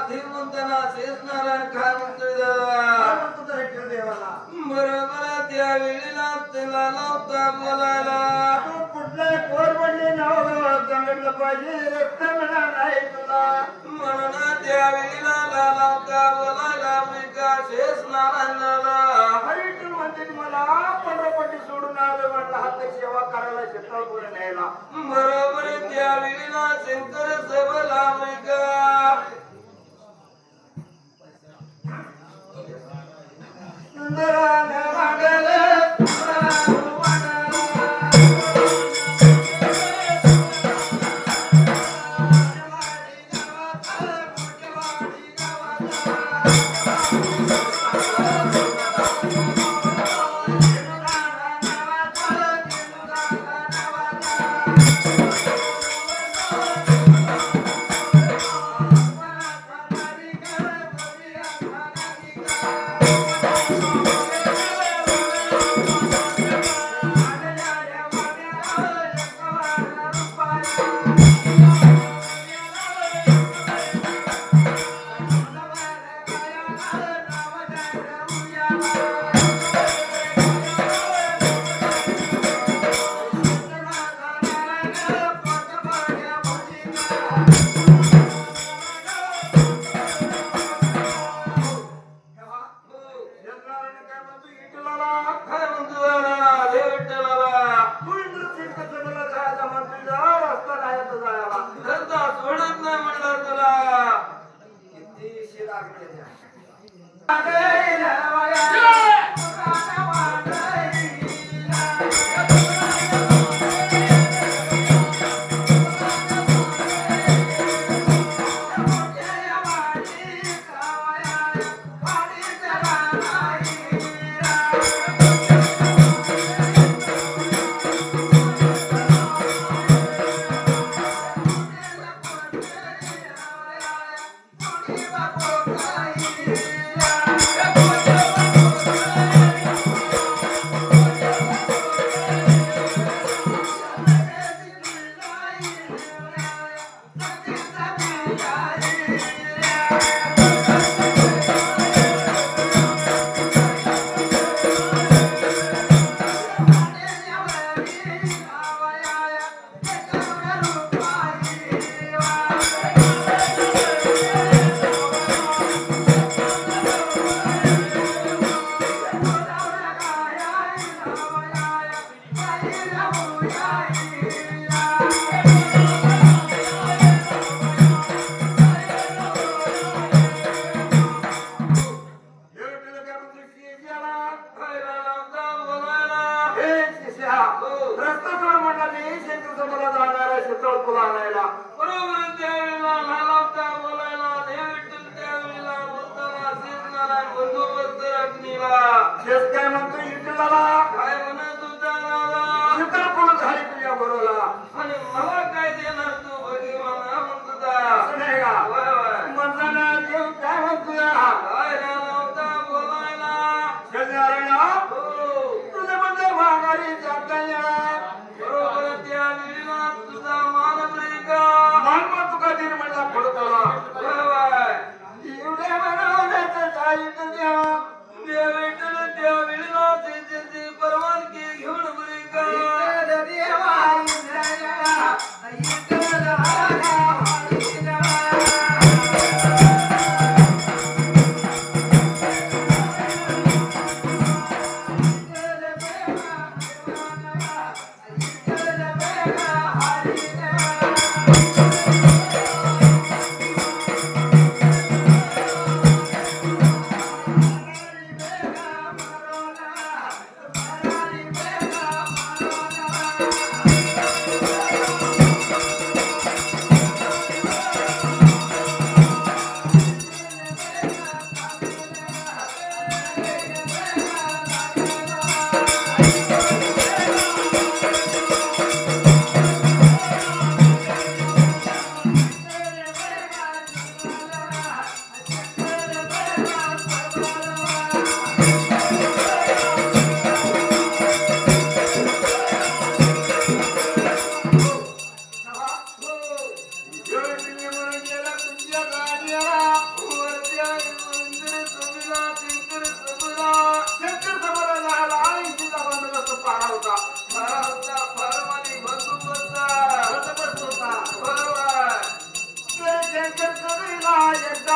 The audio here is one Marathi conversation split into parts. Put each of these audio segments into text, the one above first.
धीमंतना शेषनारायण काय म्हणतोय देवाला बरोबर त्या वेळेला त्याला लावता बोलायला कुठलं कोर पडले नाव सांगितलं पाहिजे रक्त म्हणा नाही तुला म्हणून त्या वेळेला लावता बोलायला मी का शेषनारायणाला हरिटून म्हणते मला पंधरापट्टी सोडून आलं म्हटलं हात सेवा करायला शेतावर पुढे न्यायला बरोबर त्या वेळेला शंकर सभेला मी का सुंदराने मागले परवानगी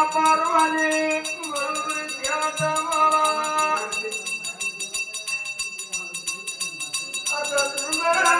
पारवाले बरोबर त्याचा मला आता तुझ्या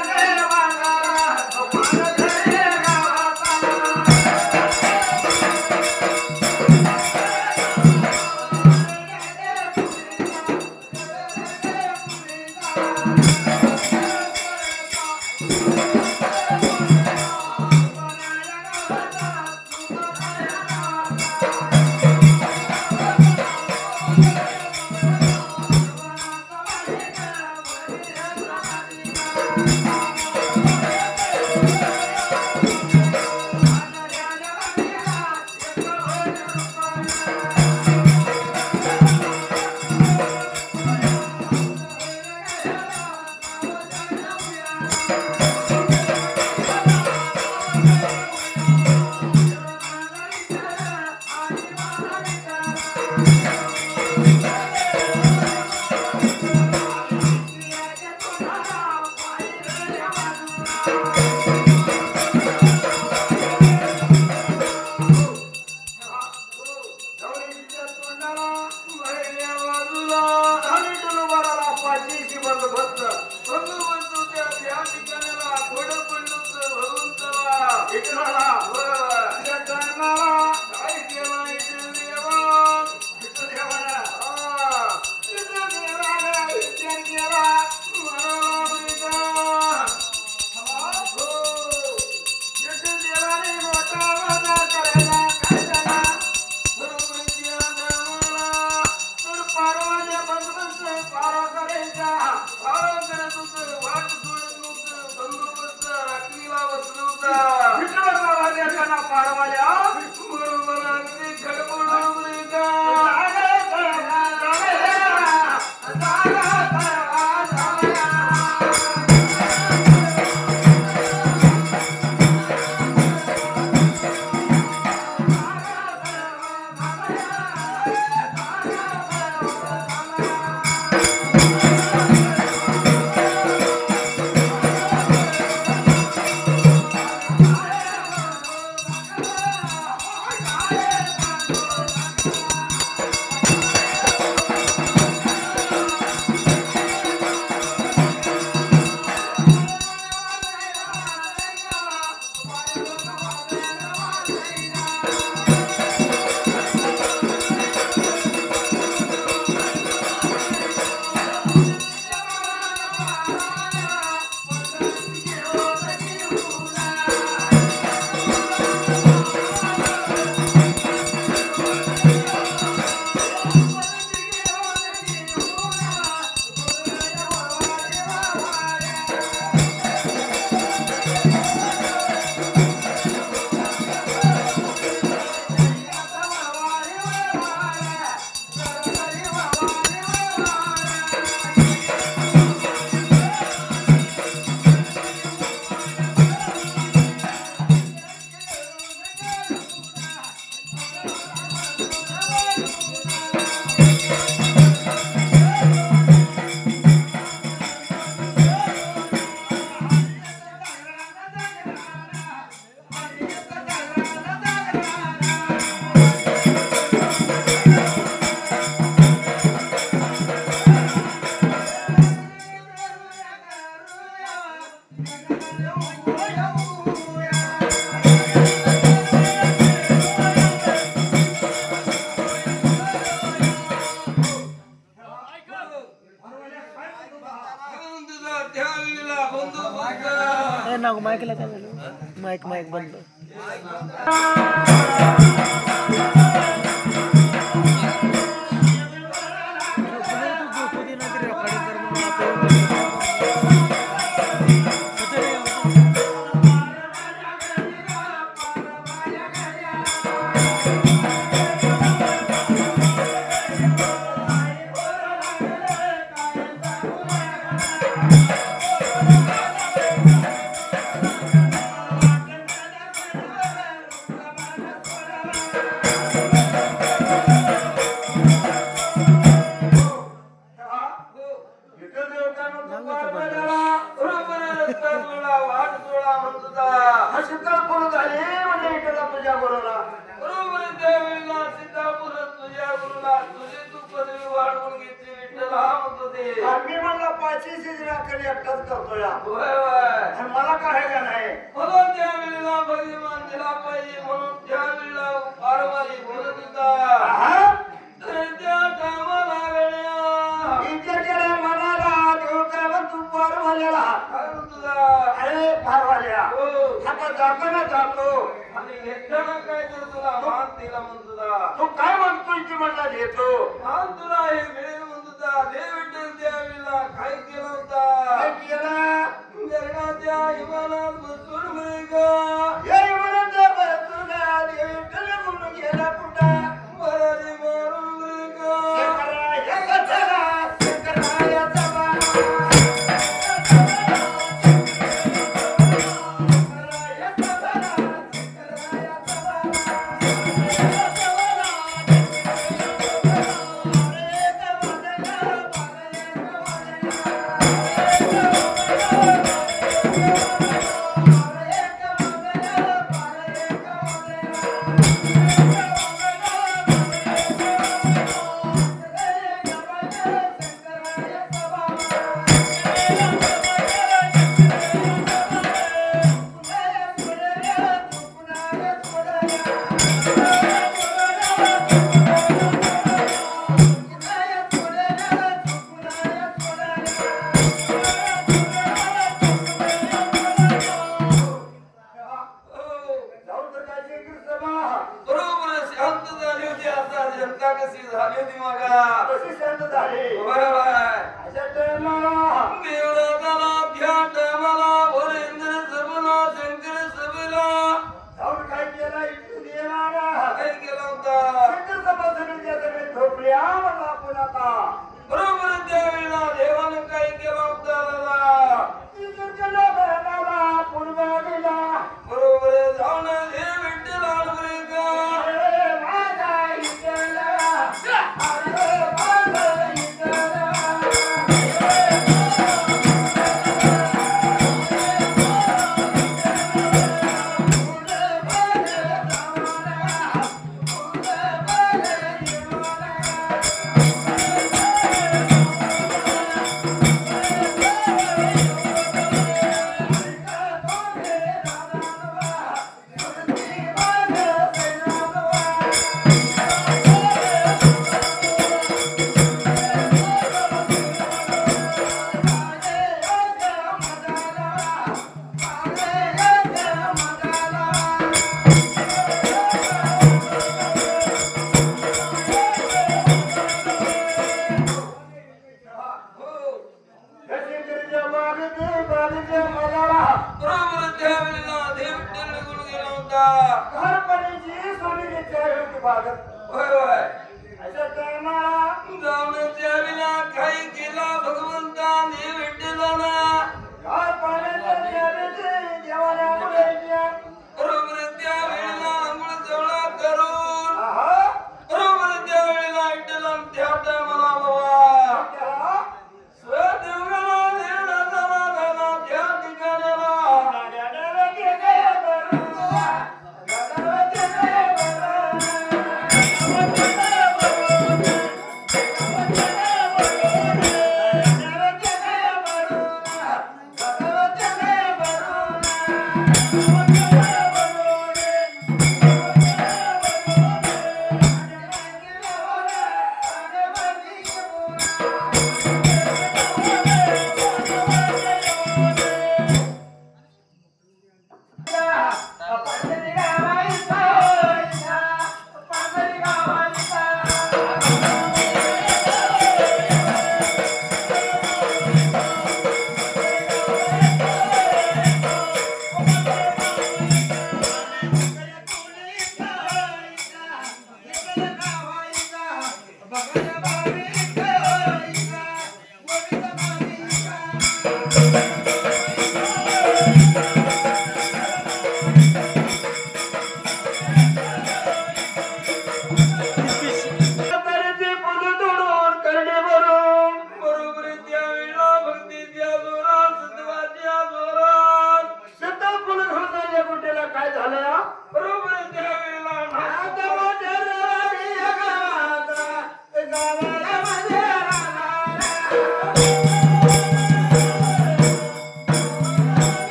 నాకు మైక్ లెక్క మైక్ మైక్ బంద్ मी एकटाच करतो या होय होय मला काय का नाही म्हणून त्या वेळेला भगवान दिला पाहिजे म्हणून त्या वेळेला पारवारी बोलत होता तर त्या टायमाला वेळ्या इथे गेला मनाला देव काय म्हणतो पारवाल्याला काय म्हणत होता अरे पारवाल्या हो आता जातो ना जातो आणि घेताना काय तर तुला मान दिला म्हणत होता तू काय म्हणतोय की म्हणला घेतो मान तुला हे मिळेल म्हणत होता देव विठ्ठल त्या वेळेला काय केला होता काय केलं गरणाच्या हिमानात बसून मृग हे म्हणत बसुना देव विठ्ठल म्हणून गेला कुठं मराठी मारून मृग शंकराया सचला शंकराया सभा बरोबर शांत झाली होती आता जनता कशी झाली होती मागा कशी शांत झाली बरोबर अशा टायमाला देवराला त्या टायमाला वरेंद्र सभेला शंकर सभेला जाऊन काय केला इथे देणारा काय केला होता शंकर सभा समितीच्या सगळे झोपल्या मला आपण आता बरोबर त्यावेळेला देवानं काय केलं होतं दादा तिकडच्या बहिणाला पूर्वा दिला बरोबर जाऊन हे विठ्ठल आणबरे का अरे माझा इकडला अरे माझा इकडला बरोबर त्यावेळेला देव विठ्ठल निघून गेला होता होय होय जाऊन त्यावेळेला काय केला भगवंताने विठ्ठलाना बरोबर त्यावेळेला आंघोळ जवळा करून बरोबर त्यावेळेला विठ्ठला त्या टायमाला बाबा स्वदेवगाला देवराजाला झाला त्या ठिकाणाला बरोबर त्यावेळेला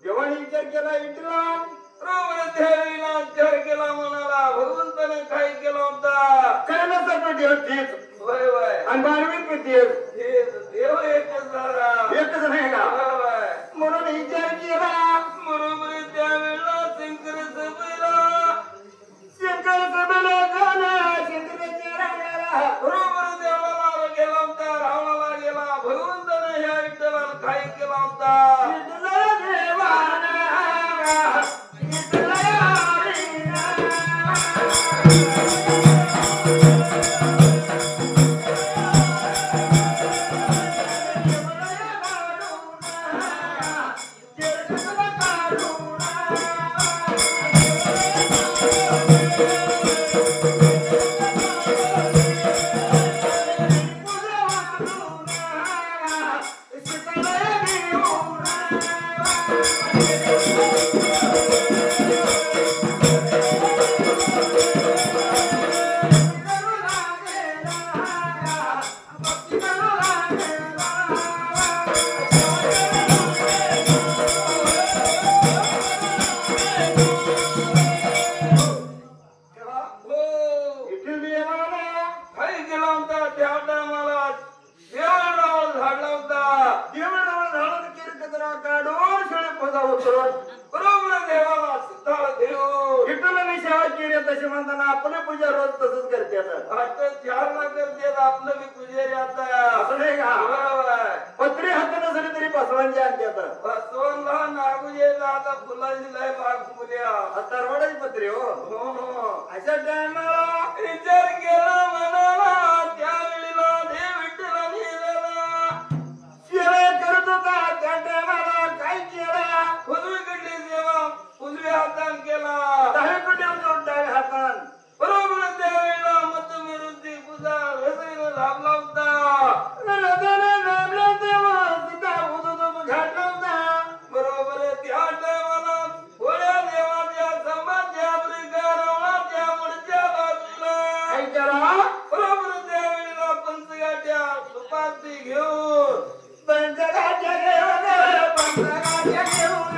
देवाने विचार केला विठ्ठला बरोबर देवीला विचार केला म्हणाला भगवंताने काय केला होता करायला सगळं देव तेच वय वय आणि मानवीत पण तेच देव एकच झाला एकच नाही का वय म्हणून विचार केला बरोबर त्यावेळेला शंकर सभेला शंकर सभेला झाला शंकराच्या रांगाला बरोबर देवाला गेला होता रावणाला गेला भगवंताने ह्या विठ्ठलाला काय केला होता विठ्ठला देवाना विठ्ठला हरीना तसे म्हणताना आपल्या पूजा रोज तसंच करते आता 4 लाख आपलं मी पुजारी आता असं नाही का पत्री हात नसली तरी बसवांची आणतात बसवनला नागुजेला आता फुलाची लय बाग फुल्या तरवाडाची पत्री हो अशा टायमाला विचार केला मनाला त्यावेळेला देव विठ्ठला निघाला सेवा करत होता त्या टायमाला काय केला उजवीकडली सेवा उजव्या हातान केला डावीकडे डाव्या हातान बरोबर त्यावेळेला मतविरुद्धी पूजा हृदयने लाभला होता हृदयाने लाभला तेव्हा तिथं उदून घातला होता बरोबर त्या टायमाला थोड्या देवाच्या समाजच्या प्रकाराच्या मुडच्या बाजूला काय केला बरोबर त्यावेळेला पंचगाट्या सुपाती घेऊन पंचगाट्या घेऊन पंचगाट्या घेऊन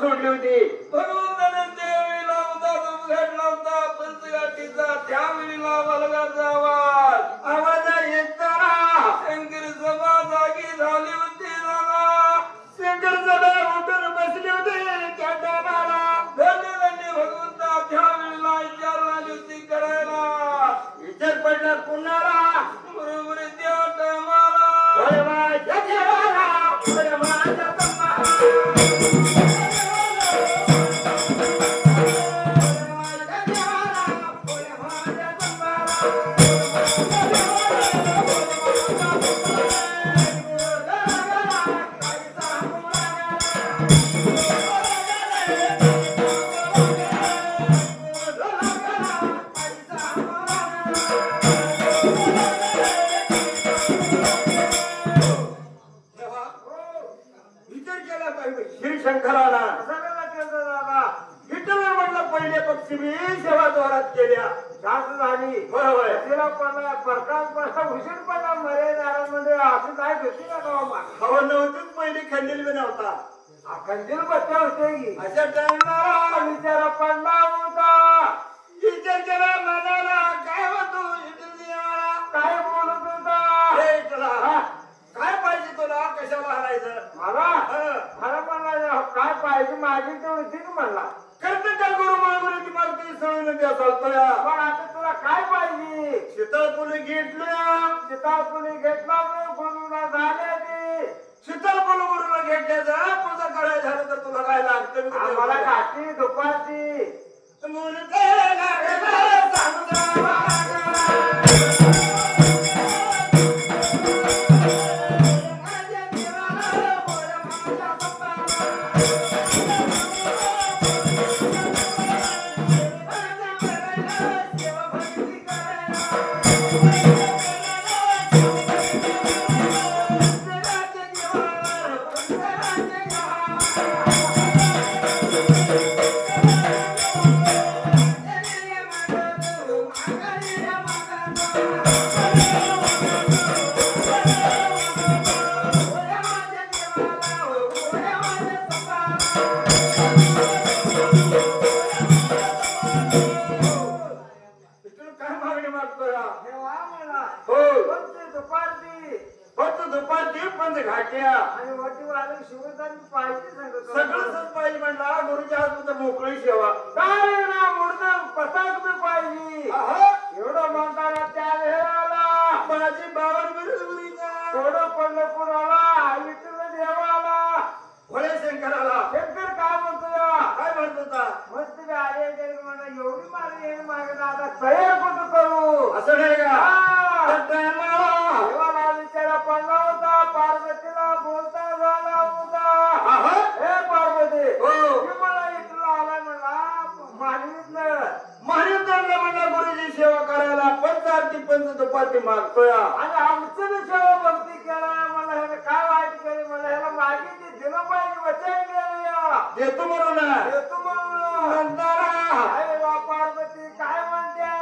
सोडली होती भगवंताने त्यावेळेला उदास घडला होता पंचगाठीचा त्यावेळेला बलगाचा आवाज येताना शंकर सभा जागी झाली होती झाला शंकर सभा उठून बसली होती त्या टायमाला धन्य भगवंता त्यावेळेला विचारला युती करायला विचार पडला कुणाला बरोबर त्या टायमाला माझ्या देवाला माझ्या श्री शंकराला विठ्ठला म्हटलं पहिले पक्षी मी सेवा द्वारात केल्या जास्त झाली बरोबर तिला प्रकाश उशीरपणा मर्यादारांमध्ये असं काय होती ना गावा हवा नव्हतीच पहिली खंडील बी नव्हता खंडील बसल्या होते की अशा टाइमला विचार पडला होता विचार केला मनाला काय होतो काय बोलत होता काय पाहिजे तुला कशाला हरायचं मला पण काय पाहिजे माझी तर होती की म्हणला करते का गुरु मागुरी ती मागते मिसळून द्या चालतोय पण आता तुला काय पाहिजे शीतळपुली घेतल्या सीतापुली घेतला तर गुरुला झाले ते शीतळपुली गुरुला घेतल्याचा पूजा करायला झालं तर तुला काय लागतं मी मला घाटी दुपारची सगळं पाहिजे म्हणला गुरुच्या हात मोकळी सेवा काय ना मुर्दा पसाक बी पाहिजे एवढं म्हणताना त्या वेळेला माझी बावन बिरुदुरीचा थोडं पडलं कुणाला विठ्ठल देवाला भोळे शंकराला शंकर काय म्हणतो काय म्हणत होता मस्त आले गेले म्हणा एवढी मारली येईल मागे आता तयार कुठं करू असं नाही का देवाला विचारा पडला होता पार्वतीला बोलता झाला होता हे पार्वती मी मला इथलं आलाय म्हणला महाराजांना म्हणला गुरुजी सेवा करायला पंचारती पंच दुपारती मागतोय आणि आमचं बी सेवा भक्ती केला मला ह्याला काय वाईट केली मला ह्याला मागितली दिलं पाहिजे वचन केलं देतो म्हणून देतो म्हणून अरे वा पार्वती काय म्हणते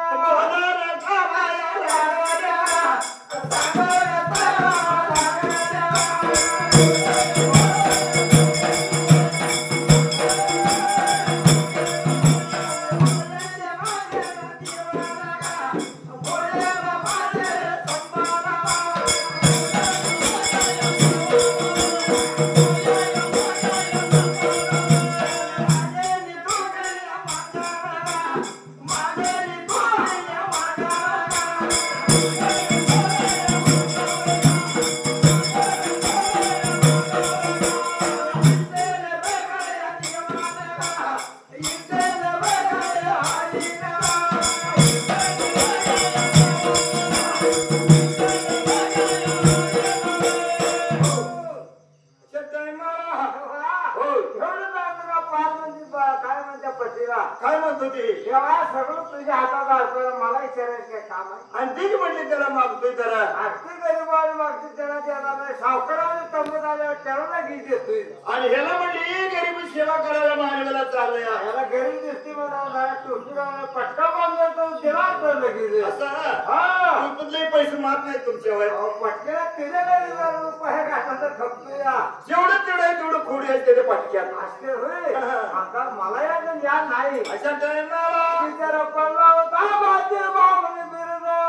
काय म्हणतो ते तेव्हा सगळं तुझ्या हातात असतं मला विचारायचं काय काम आहे आणि ते म्हणले त्याला मागतोय त्याला आरती गरीबाला मागते त्याला देणार नाही सावकाराने तंबूत आल्यावर त्याला नाही घे देतोय आणि ह्याला म्हणले गरीबी सेवा करायला मानवाला चाललंय याला गरीब दिसते मला जरा टोपीला पटका बांधला तर त्याला तर लगेच असं कुठलेही पैसे मात नाही तुमच्या वय पटक्याला त्याच्या रुपये घातला तर खपतो या जेवढं तेवढं आहे तेवढं खोडी आहे त्याच्या पटक्यात असते होय आता मला या ज्ञान नाही अशा टाइमला विचार पडला होता माझे बाबने बिरदा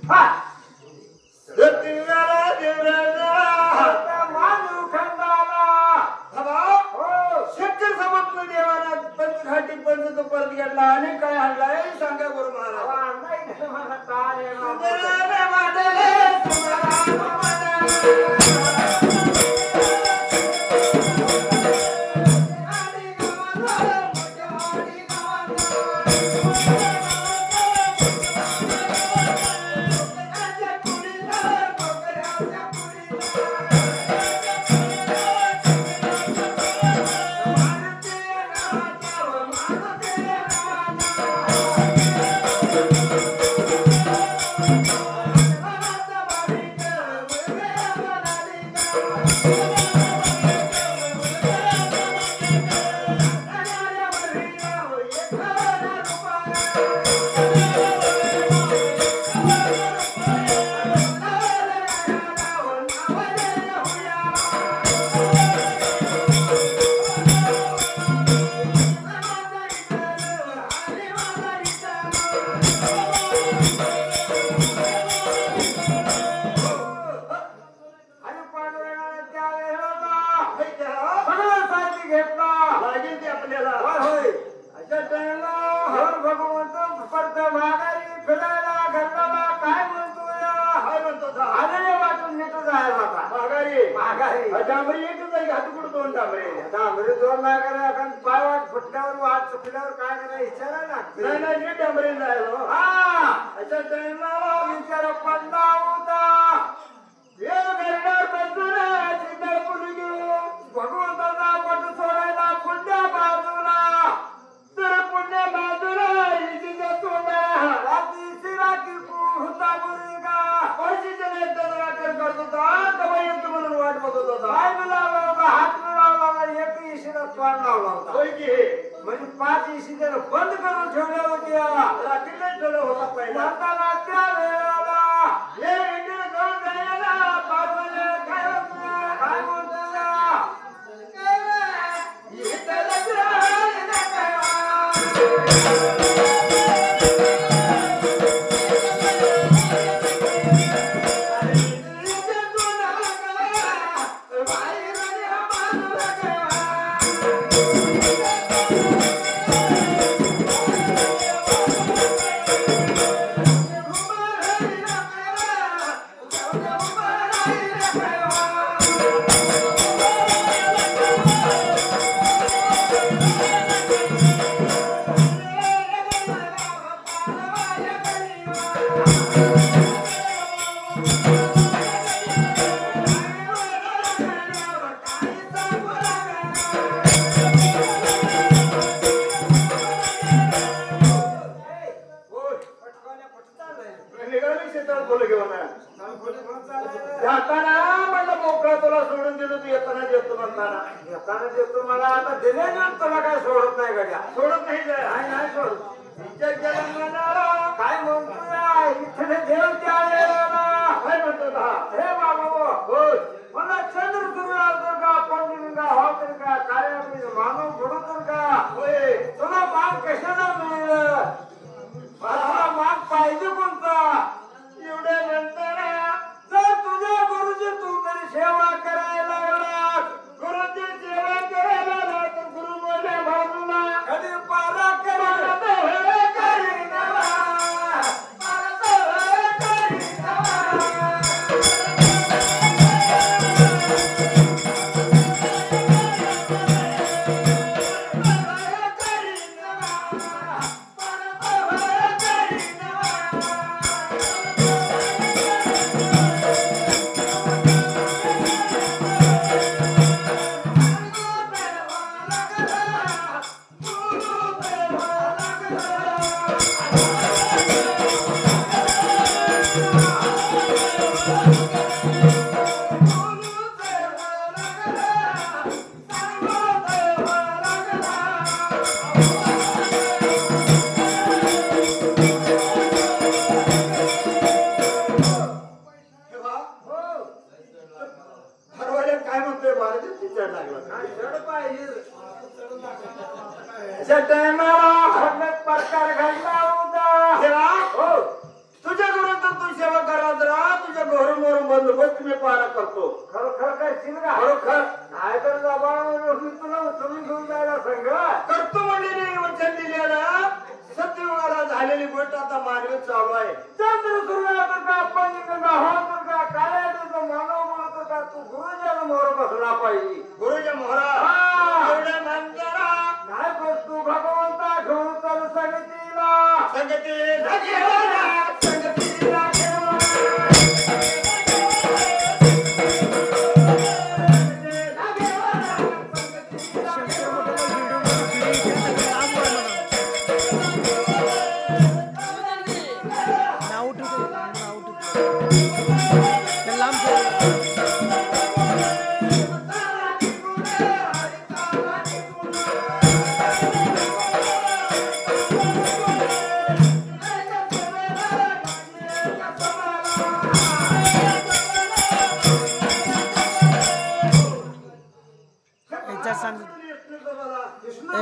हा देवराला देवराला मानू खंडाला हो शंकर समजलं देवाला पंचघाटी पंच तो परत घेतला आणि काय आणलाय सांगा गुरु महाराज मला तारे नाही डांबरी एकच आहे हात कुठं दोन डांबरे डांबरी दोन नाही करा कारण पाय वाट फुटल्यावर वाट चुकल्यावर काय करा विचारा ना नाही नाही मी डांबरी जायलो हा अच्छा टाइमाला विचार पडला होता हे गरडा बंधुरा चिंता पुलगी भगवंताचा पट सोडायला पुण्या बाजूला तर पुण्या बाजूला इजीच्या तोंडा रात्री सिराकी होता मुलगा पैशाच्या नाही दराकर करत होता तेव्हा येतो म्हणून वाट बघत होता काय मिळाला होता हात मिळाला होता एक इशीला तोंड लावला होता होय की म्हणजे 5 इशी त्याला बंद करून ठेवल्या होत्या रात्रीला ठेवलं होता पहिला म्हणताना त्या वेळेला हे इंडियन जाऊन जायला पारवाले काय बोलतो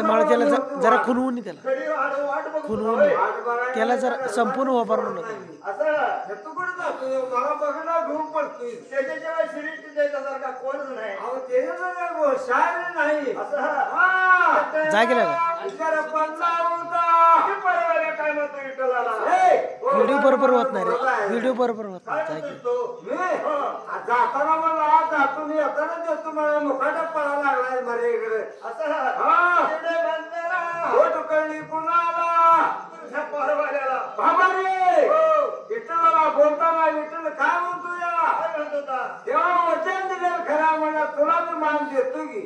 माळक्याला जरा खुनवून त्याला खुनवून त्याला जरा संपूर्ण वापर म्हणून जाय गेला व्हिडिओ बरोबर होत नाही रे, व्हिडिओ बरोबर होत नाही. काय म्हणतो मी जाताना मला जातो मी येताना देतो मला मुखाटा पळा लागलाय मरे इकडे असं होत कळली कुणाला तुझ्या परवाल्याला बाबा रे विठ्ठलाला बोलताना विठ्ठल काय म्हणतो या काय म्हणतो तेव्हा वचन दिलं खरा मला तुला मी मान देतो की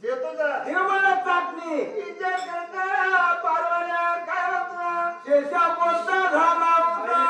देतो देव मला चाटणी विचार करता पारवाल्या काय होत शेषा बोलता झाला होता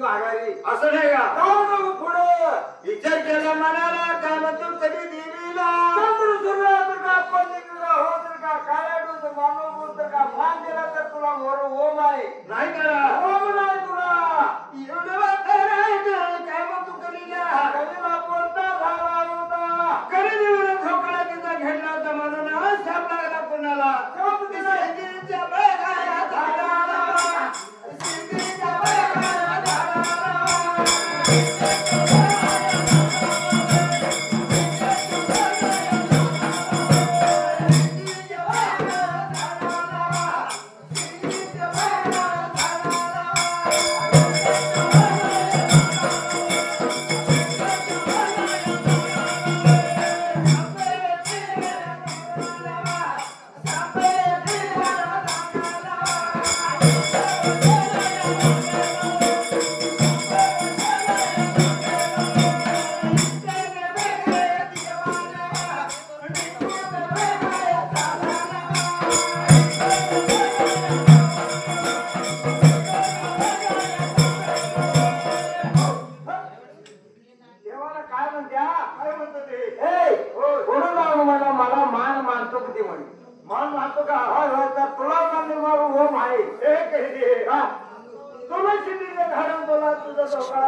माघारी असं नाही का जाऊ पुढं विचार केला मनाला काय म्हणतो कधी देवीला चंद्र सूर्य तर का पल्लीला हो तर का काळ्या डोस मानव तर का मान दिला तर तुला मोर ओम आहे नाही करा ओम नाही तुला एवढं काय म्हणतो कलीला बोलता झाला होता कधी देवीला झोपला तिचा घेतला होता म्हणून साप लागला कोणाला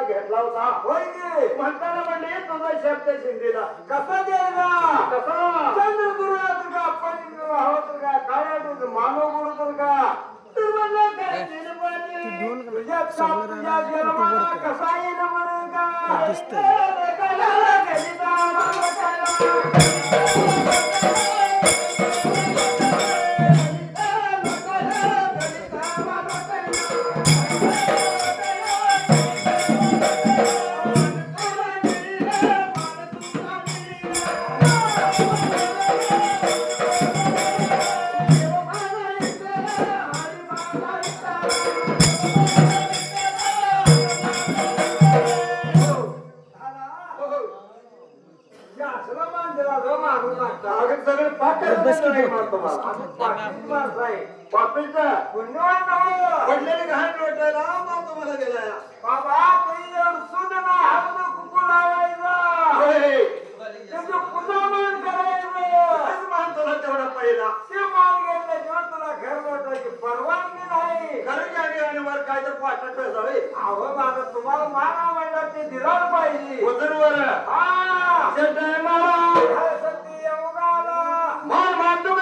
घेतला होता होय की म्हणताना म्हणजे तुझा शब्द शिंदीला कसा द्यायला कसा चंद्र गुरु तर का आपण आहोत का काय तू मानव गुरु तर का तू म्हणला काय तुझ्या तुझ्या जन्माला कसा येईल म्हणे पडलेली घाण लोटायला मारतो मला गेला बाबा कुकू लावायचा मान करायचं मान तुला तेवढा पहिला ते मान घेतला जेव्हा तुला घर लोटायची परवानगी नाही खरं आणि वर काय तर पाठत जावे अहो माझा तुम्हाला मान आवडला ते दिला पाहिजे वजनवर हा सत्य मान मानतो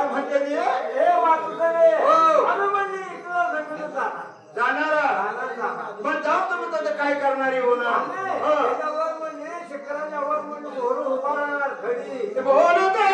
म्हणते ते हे वाचुदे हो. आम्ही म्हणजे इकडं सगळं जाणार पण जाऊ तुम्ही तर काय करणार हो ना त्याच्यावर म्हणजे शिखराच्या वर म्हणजे घोर उभा राहणार खडी बोलते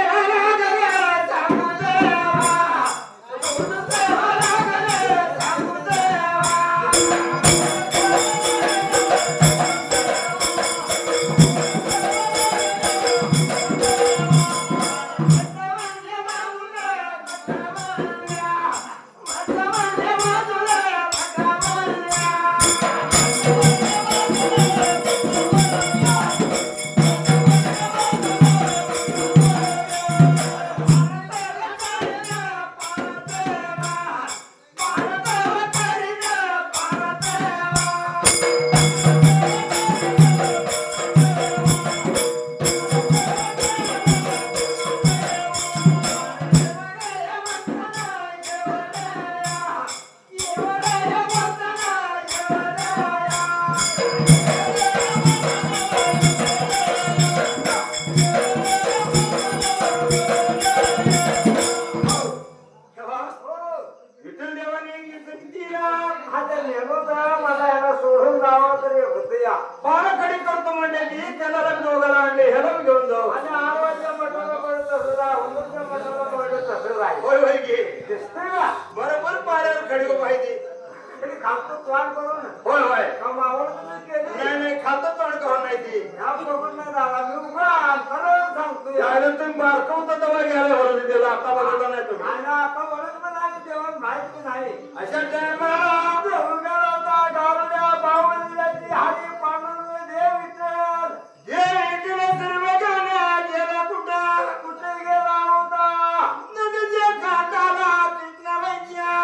बरोबर पाड्यावर खडी पाहिजे खातो तोंड करून होय होय कमावून तुम्ही केली नाही खातो तोंड करून नाही ती ह्या बघून नाही झाला मी उभा खरं सांगतो यायला तुम्ही बारकवता तेव्हा घ्यायला भरून दिला आता बघता नाही तुम्ही आणि आता म्हणत पण नाही जेवण माहिती नाही अशा टायमाला होता गावल्या बाहुबलीची हाडी पांडुरंग देव विठ्ठल गेला कुठं कुठे गेला होता नदीच्या काठाला कृष्णाबाईच्या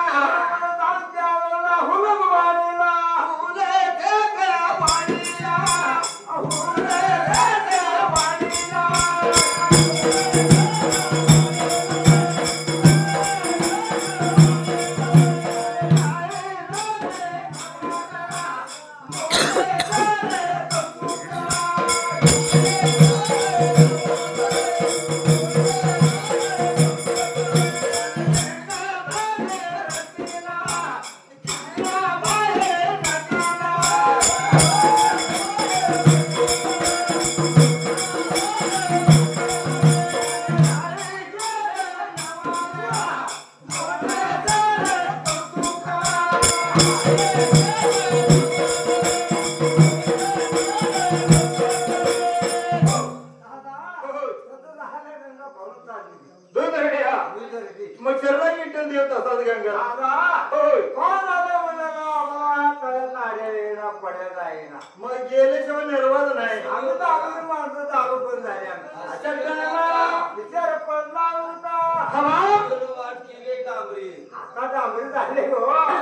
मग शर्मा विठ्ठल देव तसाच गंगा होय पड्या जाईना मग गेल्याशिवाय निर्वाद नाही आम्ही तर आपली माणसं दारू पण झाली अशा टायमाला विचार पडला होता वाट केली डांबरी आता डांबरी झाली हो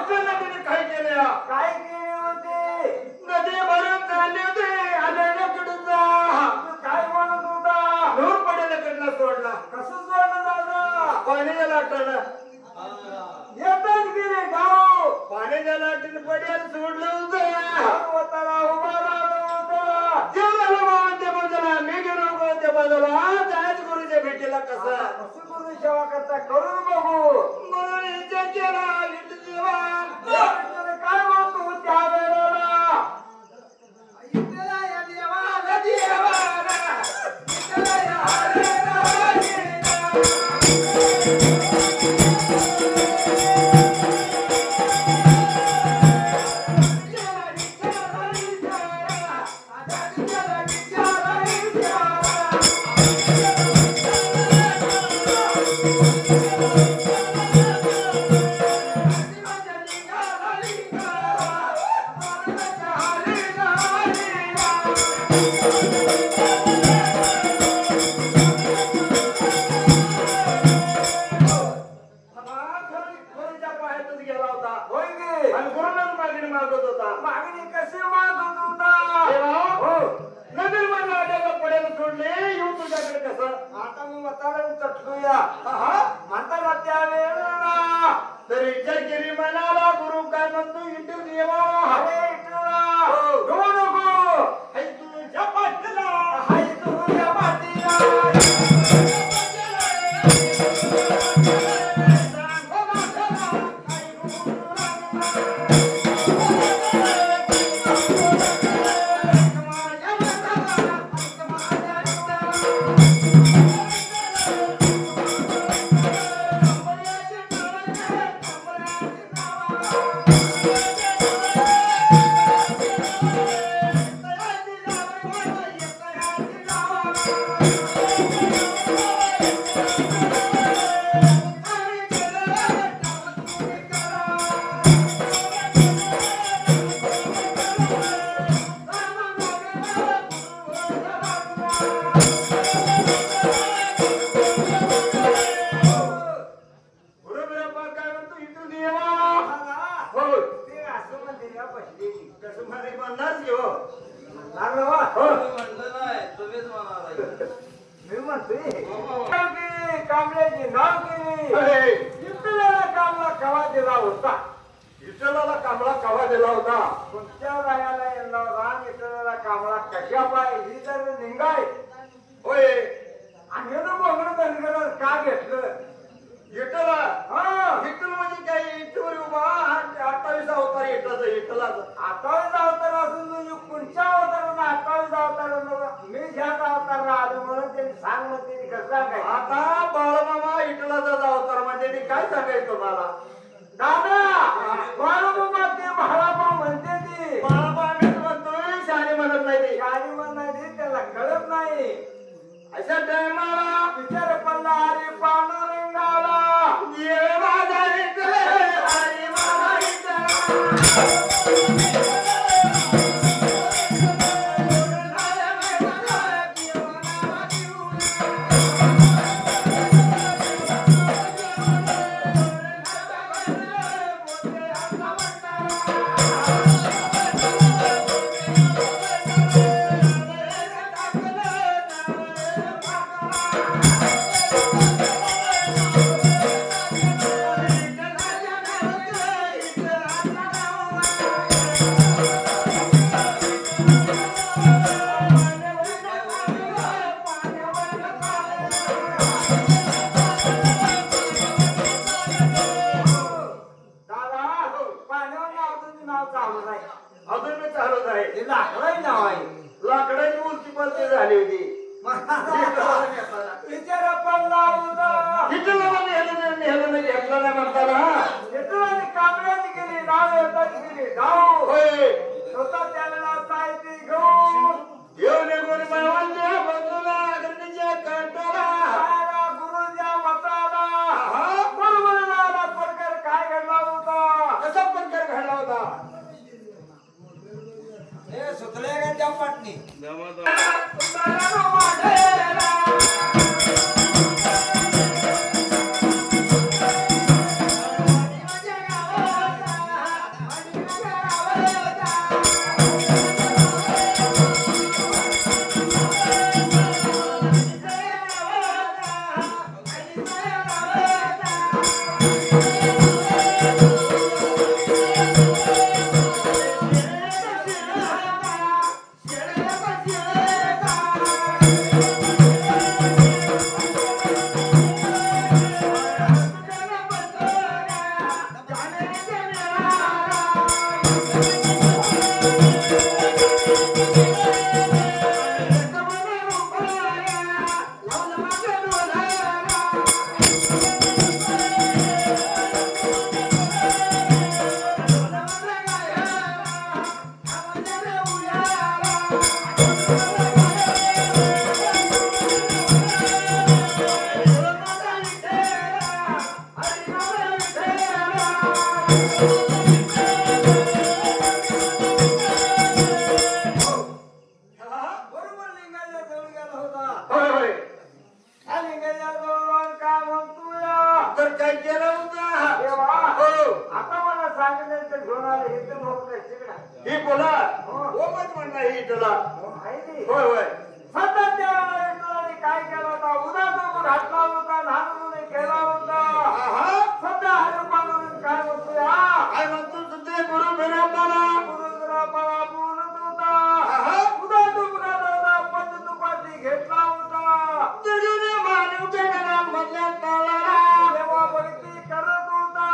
नदीने काय केलं काय केली होती नदी भरून चालली होती आल्याकडून जा काय म्हणत होता नूर पडेल्याकडनं सोडला कसं सोडलं दादा पाण्याच्या लाटानं येतच गेले गाव पाण्याच्या लाटीनं पड्याला सोडलं होतं भागवताला उभा राहिलं होतं ते झालं बाबा त्या बाजूला मी गेलो त्या बाजूला जायच गुरुच्या भेटीला कसं कसं करून सेवा करता करून बघू म्हणून विचार केला विठ्ठल देवा काय म्हणतो त्या वेळेला मागणी कशी मागत होता पडेल सोडले येऊ तुझ्याकडे कसं आता मी म्हातारा चटकूया म्हातारा त्या वेळेला तर विचार केली म्हणाला गुरु काय म्हणतो विठ्ठल देवा अरे इटला घेऊ नको हाय तुझ्या पाठीला हाय तुझ्या पाठीला मी म्हणतोय कांबळ्याची नाव केली विठ्ठलाला कांबळा कवा दिला होता विठ्ठलाला कांबळा कवा दिला होता कोणत्या रायाला येणार होता विठ्ठलाला कांबळा कशा पाहिजे ही तर निघाय होय आणि बोंगड धनगर का घेतलं विठ्ठला विठ्ठल म्हणजे काय विठ्ठल उभा 28 अवतार विठ्ठलाचा 28 अवतार असून म्हणजे कोणत्या अवताराला 28 अवतार मी ह्याच अवतारला आलो म्हणून ते सांग म्हणते कसं काय आता बाळमामा विठ्ठलाचाच अवतार म्हणजे ते काय सांगायचं तुम्हाला दादा बाळमामा ते महाराबा म्हणते ती बाळाबा मी म्हणतोय शाणी म्हणत नाही ते शाणी म्हणत नाही त्याला कळत नाही अशा टायमाला विचार पडला अरे पांडुरंगाला ये माझा विठ्ठल अरे माझा विठ्ठल लाकडाची मूर्ती पण ते झाली होती विचारा पडला होता नेहलं नाही घेतलं नाही म्हणताना कांबळ्याची गेली नाव येताची गेली नाव होय स्वतः त्याला साहित्य घेऊन घेऊन बाबांच्या बंधूला अग्रणीच्या कांटाला गुरुच्या मताला बरोबर प्रकार काय घडला होता कसा प्रकार घडला होता सुतल्या पाटणी ही बोला ओमच म्हणला ही तुला होय होय सतत त्याला काय केलं होता उदा तो घातला होता लहान केला होता सध्या हरे पांडुरंग काय म्हणतो काय म्हणतो तुझे गुरु बिरापाला बोलत होता उदा तो घातला होता पंच तुपाती घेतला होता तुझे मानव जगाला मधल्या काळाला देवा भक्ती करत होता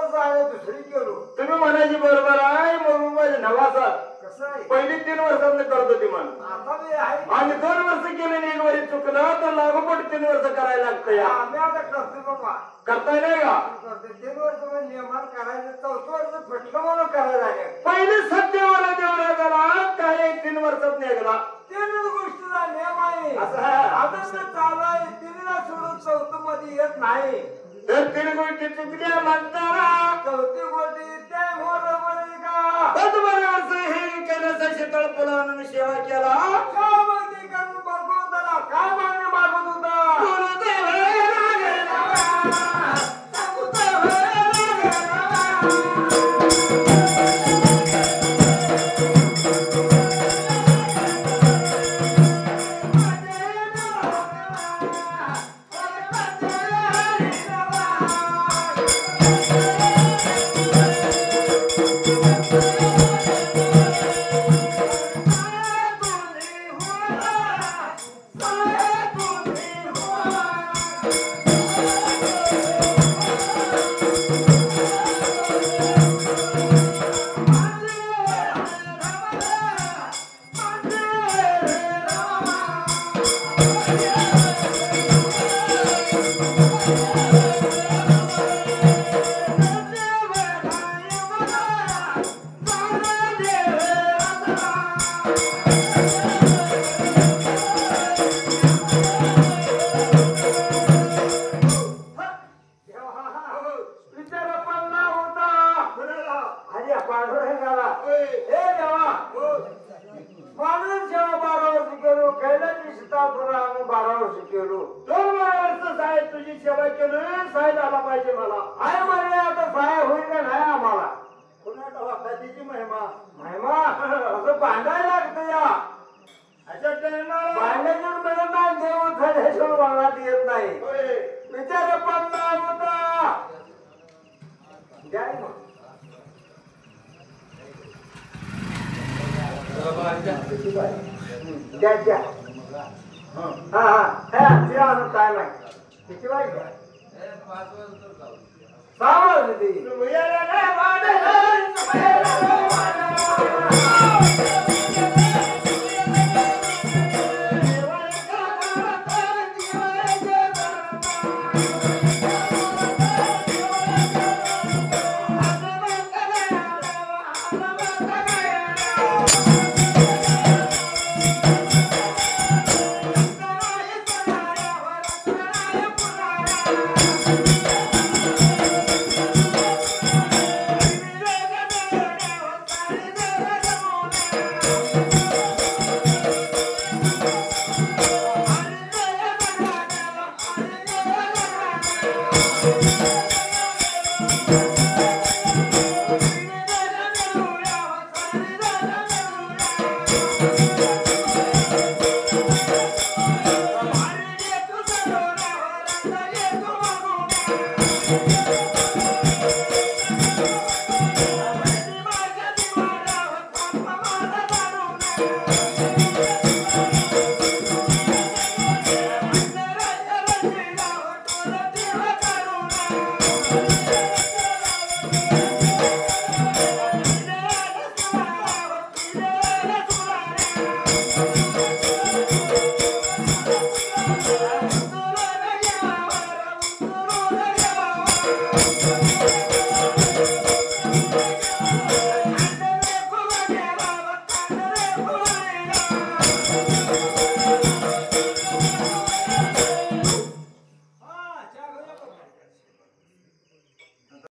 तसं आहे दुसरी केलो. तुम्ही म्हणायची बरोबर आहे म्हणून माझे नवासा कसं आहे पहिली 3 वर्षात करत होती म्हण आता बी आहे. आणि 2 वर्ष केले आणि 1 वर्ष चुकलं तर लागोपाठ 3 वर्ष करायला लागतं या आम्ही आता करतो बाबा करताय नाही का करतो 3 वर्ष म्हणजे नियमान करायचं 4थं वर्ष फटलं म्हणून करायला लागेल. पहिले सत्यवाला देवरा झाला काय 3 वर्षात निघाला 3 गोष्टीचा नियम आहे. असं आहे. अजून चालू आहे 3ला सोडून 4थं मध्ये येत नाही. तर 3 गोष्टी चुकल्या म्हणताना 4थी गोष्टी त्या बरोबर आहे का बरोबर हे केल्याचा शीतळ पुलावून सेवा केला का मग ते करून बघून त्याला काय मागणी मागत होता गुरुदेव लागला